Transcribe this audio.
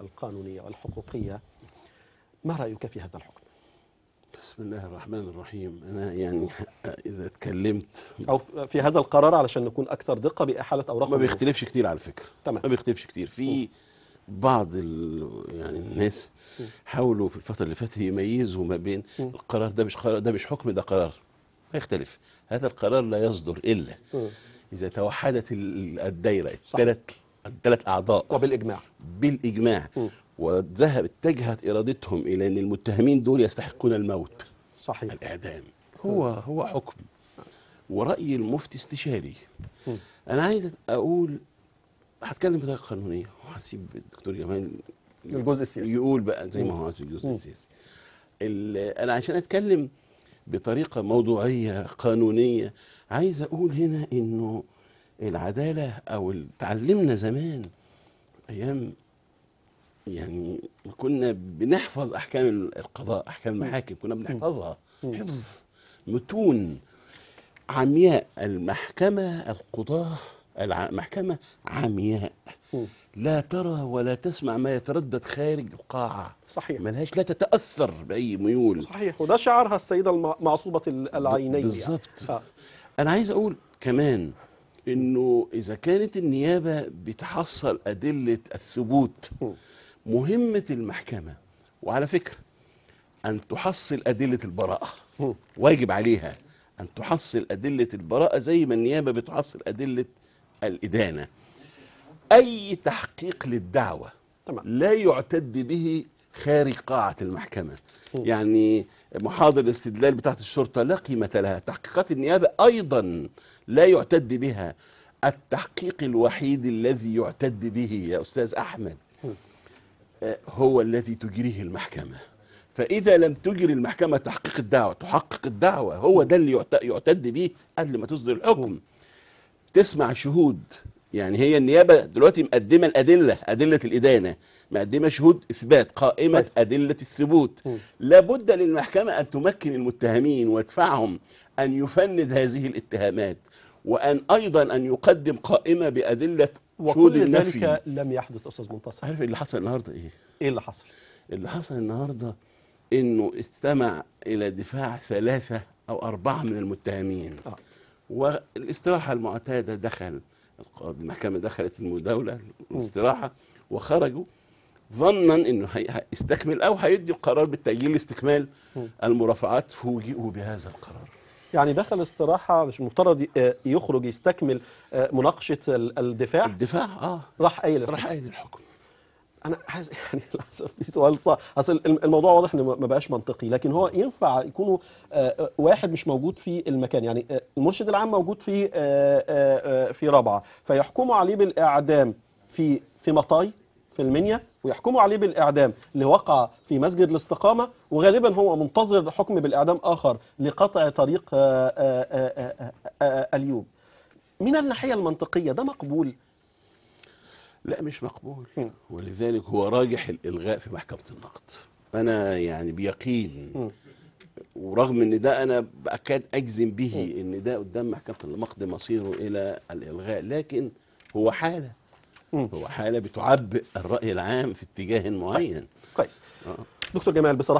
القانونية والحقوقية، ما رأيك في هذا الحكم؟ بسم الله الرحمن الرحيم. أنا يعني إذا اتكلمت أو في هذا القرار علشان نكون أكثر دقة بإحالة أوراق ما بيختلفش كتير على فكرة. تمام. ما بيختلفش كتير في بعض يعني الناس حاولوا في الفترة اللي فاتت يميزوا ما بين القرار ده مش قرار، ده مش حكم، ده قرار. ما يختلف. هذا القرار لا يصدر إلا إذا توحدت الدائرة الثلاث أعضاء وبالإجماع. بالإجماع اتجهت إرادتهم إلى أن المتهمين دول يستحقون الموت. صحيح. الإعدام هو حكم، ورأي المفتي استشاري. أنا عايز أقول، هتكلم بطريقة قانونية وهسيب الدكتور جمال الجزء السياسي يقول بقى زي ما هو في الجزء السياسي. أنا عشان أتكلم بطريقة موضوعية قانونية عايز أقول هنا إنه العدالة أو تعلمنا زمان أيام يعني كنا بنحفظ أحكام القضاء، أحكام المحاكم كنا بنحفظها حفظ متون عمياء. المحكمة القضاة المحكمة عمياء، لا ترى ولا تسمع ما يتردد خارج القاعة. صحيح. ملهاش، لا تتأثر بأي ميول. صحيح، وده شعارها السيدة المعصوبة العينين. بالظبط. يعني. أنا عايز أقول كمان إنه إذا كانت النيابة بتحصل أدلة الثبوت، مهمة المحكمة، وعلى فكرة، أن تحصل أدلة البراءة. واجب عليها أن تحصل أدلة البراءة زي ما النيابة بتحصل أدلة الإدانة. أي تحقيق للدعوة لا يعتد به خارج قاعة المحكمة. يعني محاضر الاستدلال بتاعت الشرطة لا قيمة لها. تحقيقات النيابة أيضا لا يعتد بها. التحقيق الوحيد الذي يعتد به يا أستاذ أحمد هو الذي تجريه المحكمة. فإذا لم تجري المحكمة تحقيق الدعوة، تحقق الدعوة، هو ده اللي يعتد به قبل ما تصدر الحكم. تسمع شهود. يعني هي النيابة دلوقتي مقدمة الأدلة، أدلة الإدانة، مقدمة شهود إثبات، قائمة أدلة الثبوت. لابد للمحكمة أن تمكن المتهمين وتدفعهم أن يفند هذه الاتهامات، وأن أيضا أن يقدم قائمة بأدلة شهود النفي. وكل ذلك لم يحدث أستاذ منتصر. عارف اللي حصل النهاردة إيه؟ إيه اللي حصل؟ اللي حصل النهاردة إنه استمع إلى دفاع 3 أو 4 من المتهمين. والاستراحة المعتادة دخل المحكمة، دخلت المداولة الاستراحة وخرجوا ظنا انه هيستكمل او هيدي القرار بالتأجيل لاستكمال المرافعات، فوجئوا بهذا القرار. يعني دخل استراحة، مش المفترض يخرج يستكمل مناقشة الدفاع؟ راح قايل الحكم. أنا حاسس يعني للأسف في سؤال صعب، أصل الموضوع واضح إنه ما بقاش منطقي، لكن هو ينفع يكونوا واحد مش موجود في المكان، يعني المرشد العام موجود في رابعة، فيحكموا عليه بالإعدام في مطاي في المنيا، ويحكموا عليه بالإعدام اللي وقع في مسجد الاستقامة، وغالبا هو منتظر حكم بالإعدام آخر لقطع طريق اليوب. من الناحية المنطقية ده مقبول؟ لا، مش مقبول. ولذلك هو راجح الإلغاء في محكمة النقد. أنا يعني بيقين، ورغم ان ده انا اكاد اجزم به ان ده قدام محكمة النقد مصيره الى الإلغاء، لكن هو حالة بتعبئ الرأي العام في اتجاه معين. كويس. دكتور جمال، بصراحة